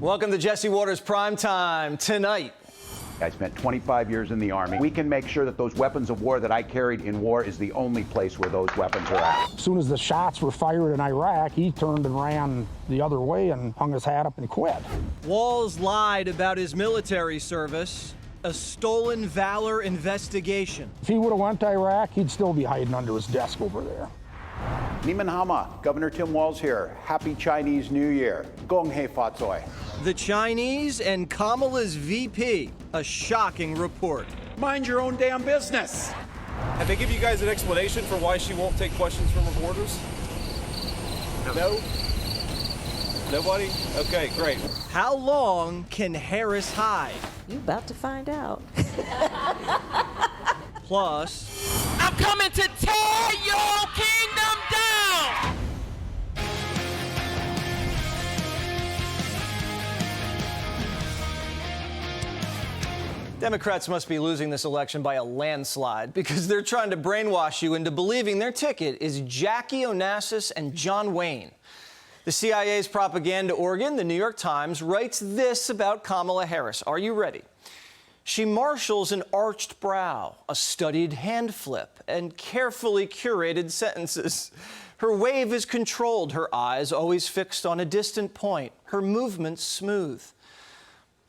Welcome to Jesse Watters Primetime. Tonight, I spent 25 years in the Army. We can make sure that those weapons of war that I carried in war is the only place where those weapons are at. As soon as the shots were fired in Iraq, he turned and ran the other way and hung his hat up and quit. Walz lied about his military service. A stolen valor investigation. If he would have went to Iraq, he'd still be hiding under his desk over there. Niman Hama, Governor Tim Walz here. Happy Chinese New Year. Gong hei fa zoi. The Chinese and Kamala's VP. A shocking report. Mind your own damn business. Have they give you guys an explanation for why she won't take questions from reporters? No? Nobody? Okay, great. How long can Harris hide? You about to find out. Plus, I'm coming to tear your kingdom down! Democrats must be losing this election by a landslide because they're trying to brainwash you into believing their ticket is Jackie Onassis and John Wayne. The CIA's propaganda organ, the New York Times, writes this about Kamala Harris. Are you ready? She marshals an arched brow, a studied hand flip, and carefully curated sentences. Her wave is controlled, her eyes always fixed on a distant point, her movements smooth.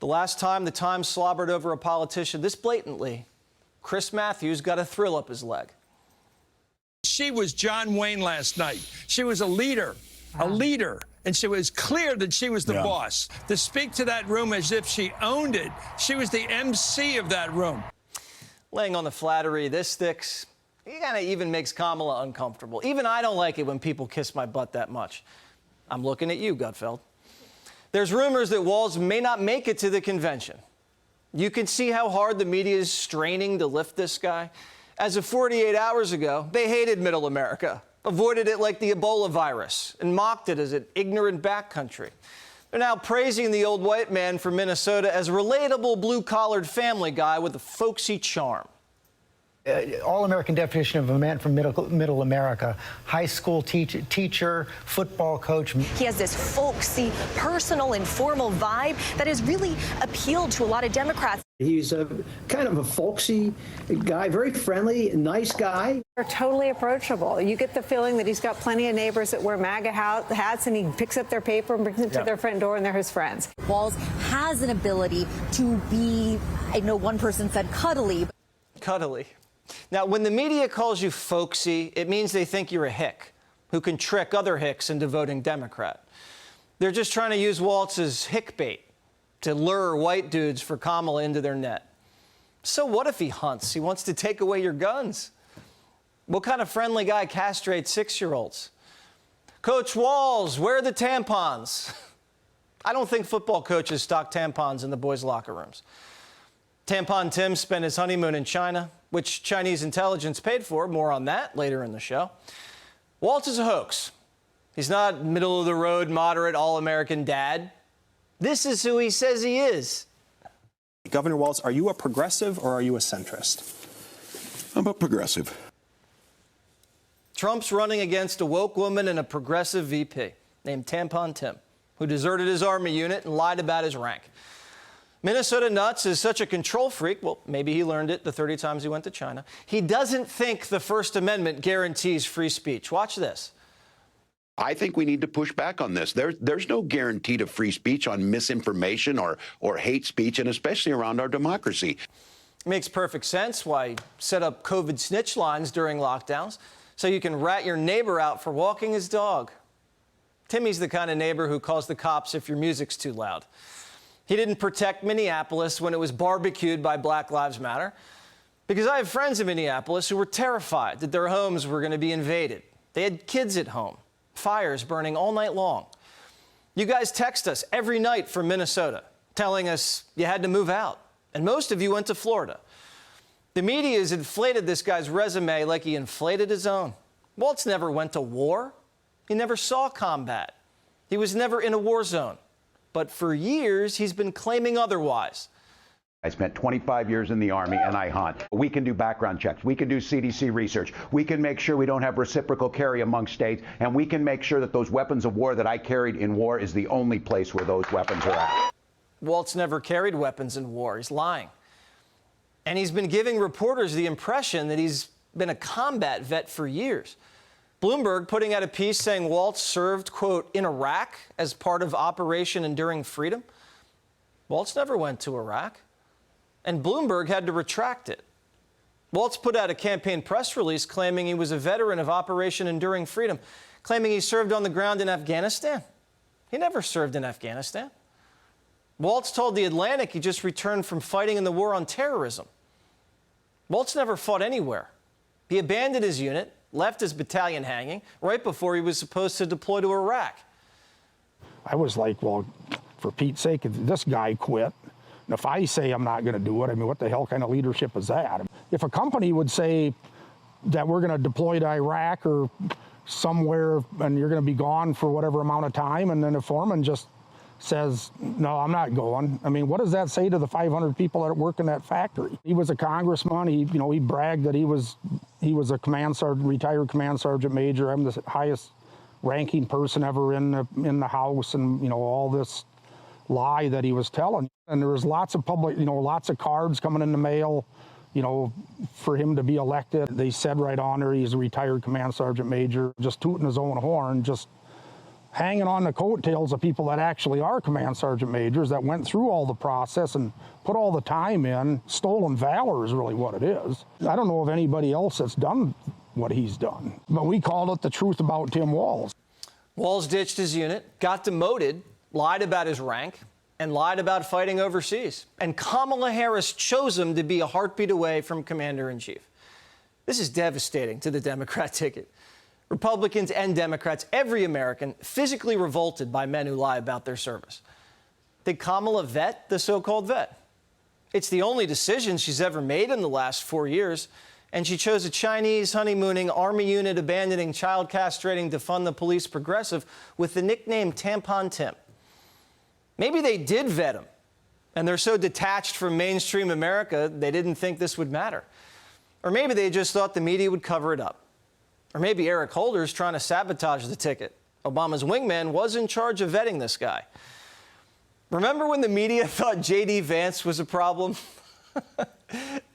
The last time the Times slobbered over a politician this blatantly, Chris Matthews got a thrill up his leg. She was John Wayne last night. She was a leader, and she was clear that she was the boss. To speak to that room as if she owned it, she was the MC of that room. Laying on the flattery, this sticks. It kind of even makes Kamala uncomfortable. Even I don't like it when people kiss my butt that much. I'm looking at you, Gutfeld. There's rumors that Walz may not make it to the convention. You can see how hard the media is straining to lift this guy. As of 48 hours ago, they hated Middle America, avoided it like the Ebola virus, and mocked it as an ignorant backcountry. They're now praising the old white man from Minnesota as a relatable blue-collared family guy with a folksy charm. All-American definition of a man from middle America. High school teacher, football coach. He has this folksy, personal, informal vibe that has really appealed to a lot of Democrats. He's a kind of a folksy guy, very friendly, nice guy. They're totally approachable. You get the feeling that he's got plenty of neighbors that wear MAGA hats, and he picks up their paper and brings it to their front door, and they're his friends. Walz has an ability to be, I know one person said cuddly. Cuddly. Now, when the media calls you folksy, it means they think you're a hick who can trick other hicks into voting Democrat. They're just trying to use Walz's hick bait to lure white dudes for Kamala into their net. So what if he hunts? He wants to take away your guns. What kind of friendly guy castrates 6-year-olds? Coach Walz, where are the tampons? I don't think football coaches stock tampons in the boys' locker rooms. Tampon Tim spent his honeymoon in China, which Chinese intelligence paid for. More on that later in the show. Walz is a hoax. He's not middle-of-the-road, moderate, all-American dad. This is who he says he is. Governor Walz, are you a progressive or are you a centrist? I'm a progressive. Trump's running against a woke woman and a progressive VP named Tampon Tim, who deserted his Army unit and lied about his rank. Minnesota Nuts is such a control freak, well, maybe he learned it the 30 times he went to China. He doesn't think the First Amendment guarantees free speech. Watch this. I think we need to push back on this. There's no guarantee to free speech on misinformation or hate speech, and especially around our democracy. Makes perfect sense why you set up COVID snitch lines during lockdowns so you can rat your neighbor out for walking his dog. Timmy's the kind of neighbor who calls the cops if your music's too loud. He didn't protect Minneapolis when it was barbecued by Black Lives Matter, because I have friends in Minneapolis who were terrified that their homes were going to be invaded. They had kids at home, fires burning all night long. You guys text us every night from Minnesota, telling us you had to move out, and most of you went to Florida. The media has inflated this guy's resume like he inflated his own. Walz never went to war. He never saw combat. He was never in a war zone. But for years, he's been claiming otherwise. I spent 25 years in the Army and I hunt. We can do background checks. We can do CDC research. We can make sure we don't have reciprocal carry among states. And we can make sure that those weapons of war that I carried in war is the only place where those weapons are at. Walz never carried weapons in war. He's lying. And he's been giving reporters the impression that he's been a combat vet for years. Bloomberg putting out a piece saying Walz served, quote, in Iraq as part of Operation Enduring Freedom. Walz never went to Iraq. And Bloomberg had to retract it. Walz put out a campaign press release claiming he was a veteran of Operation Enduring Freedom, claiming he served on the ground in Afghanistan. He never served in Afghanistan. Walz told The Atlantic he just returned from fighting in the war on terrorism. Walz never fought anywhere. He abandoned his unit, left his battalion hanging right before he was supposed to deploy to Iraq. I was like, well, for Pete's sake, if this guy quit, and if I say I'm not going to do it, I mean, what the hell kind of leadership is that? If a company would say that we're going to deploy to Iraq or somewhere and you're going to be gone for whatever amount of time, and then the foreman just says, no, I'm not going. I mean, what does that say to the 500 people that work in that factory? He was a congressman. He bragged that he was a command sergeant, retired command sergeant major. I'm the highest ranking person ever in the House, and all this lie that he was telling. And there was lots of public, lots of cards coming in the mail, for him to be elected. They said right on there he's a retired command sergeant major, just tooting his own horn, just hanging on the coattails of people that actually are command sergeant majors that went through all the process and put all the time in. Stolen valor is really what it is. I don't know of anybody else that's done what he's done. But we called it the truth about Tim Walz. Walz ditched his unit, got demoted, lied about his rank, and lied about fighting overseas. And Kamala Harris chose him to be a heartbeat away from commander-in-chief. This is devastating to the Democrat ticket. Republicans and Democrats, every American, physically revolted by men who lie about their service. Did Kamala vet the so-called vet? It's the only decision she's ever made in the last 4 years, and she chose a Chinese honeymooning, Army unit abandoning, child castrating, defund the police progressive with the nickname Tampon Tim. Maybe they did vet him, and they're so detached from mainstream America they didn't think this would matter. Or maybe they just thought the media would cover it up. Or maybe Eric Holder's trying to sabotage the ticket. Obama's wingman was in charge of vetting this guy. Remember when the media thought J.D. Vance was a problem?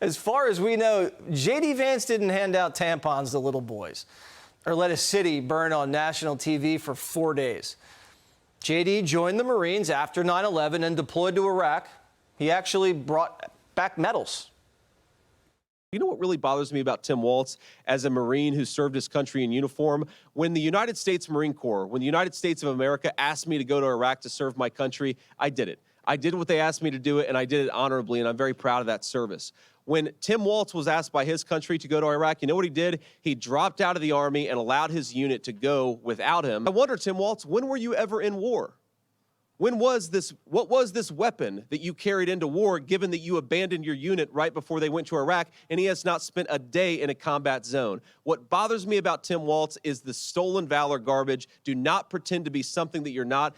As far as we know, J.D. Vance didn't hand out tampons to little boys or let a city burn on national TV for 4 days. J.D. joined the Marines after 9/11 and deployed to Iraq. He actually brought back medals. You know what really bothers me about Tim Walz as a Marine who served his country in uniform? When the United States Marine Corps, when the United States of America asked me to go to Iraq to serve my country, I did it. I did what they asked me to do it, and I did it honorably, and I'm very proud of that service. When Tim Walz was asked by his country to go to Iraq, you know what he did? He dropped out of the Army and allowed his unit to go without him. I wonder, Tim Walz, when were you ever in war? When was this, what was this weapon that you carried into war, given that you abandoned your unit right before they went to Iraq, and he has not spent a day in a combat zone? What bothers me about Tim Walz is the stolen valor garbage. Do not pretend to be something that you're not.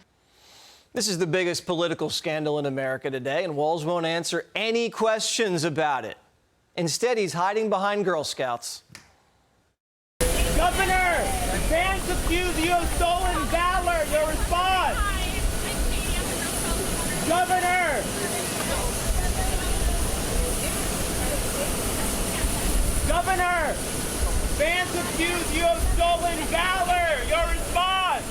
This is the biggest political scandal in America today, and Walz won't answer any questions about it. Instead, he's hiding behind Girl Scouts. Governor, Vance accused you of stolen valor. Your response? Governor! Governor! Vance accused you of stolen valor! Your response!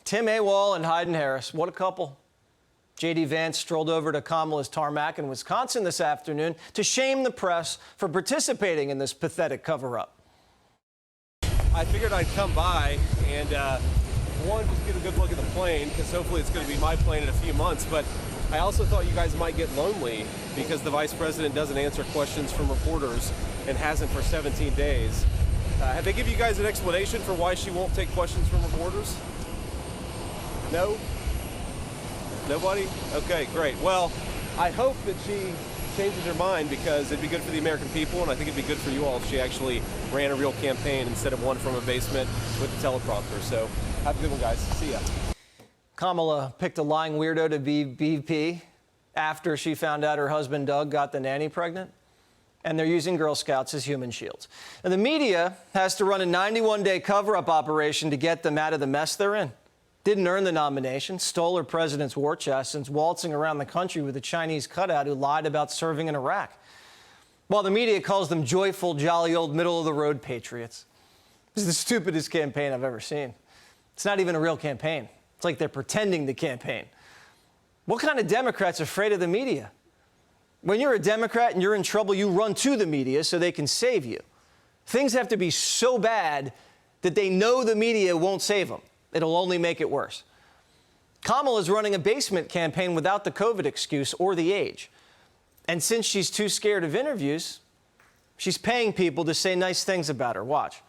Tim AWOL and Hayden Harris, what a couple. J.D. Vance strolled over to Kamala's tarmac in Wisconsin this afternoon to shame the press for participating in this pathetic cover-up. I figured I'd come by and, one, just get a good look at the plane, because hopefully it's going to be my plane in a few months. But I also thought you guys might get lonely because the vice president doesn't answer questions from reporters and hasn't for 17 days. Have they given you guys an explanation for why she won't take questions from reporters? No? Nobody? Okay, great. Well, I hope that she changes her mind, because it'd be good for the American people, and I think it'd be good for you all if she actually ran a real campaign instead of one from a basement with a teleprompter. So have a good one, guys. See ya. Kamala picked a lying weirdo to be VP after she found out her husband Doug got the nanny pregnant. And they're using Girl Scouts as human shields. And the media has to run a 91-day cover-up operation to get them out of the mess they're in. Didn't earn the nomination, stole her president's war chest, since waltzing around the country with a Chinese cutout who lied about serving in Iraq. While the media calls them joyful, jolly old middle-of-the-road patriots. This is the stupidest campaign I've ever seen. It's not even a real campaign. It's like they're pretending to campaign. What kind of Democrat's afraid of the media? When you're a Democrat and you're in trouble, you run to the media so they can save you. Things have to be so bad that they know the media won't save them. It'll only make it worse. Kamala is running a basement campaign without the COVID excuse or the age. And since she's too scared of interviews, she's paying people to say nice things about her. Watch.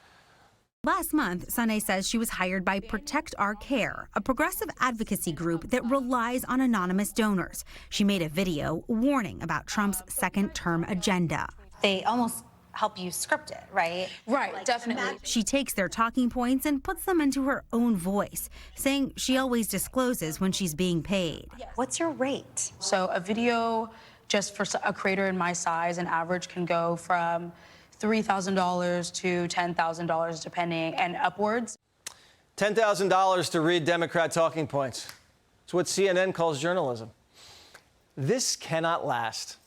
Last month, Sunay says she was hired by Protect Our Care, a progressive advocacy group that relies on anonymous donors. She made a video warning about Trump's second-term agenda. They almost help you script it, right? Right, like, definitely. She takes their talking points and puts them into her own voice, saying she always discloses when she's being paid. What's your rate? So a video just for a creator in my size, an average can go from $3,000 to $10,000 depending, and upwards. $10,000 to read Democrat talking points. It's what CNN calls journalism. This cannot last.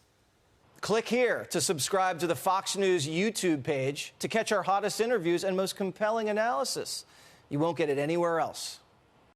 Click here to subscribe to the Fox News YouTube page to catch our hottest interviews and most compelling analysis. You won't get it anywhere else.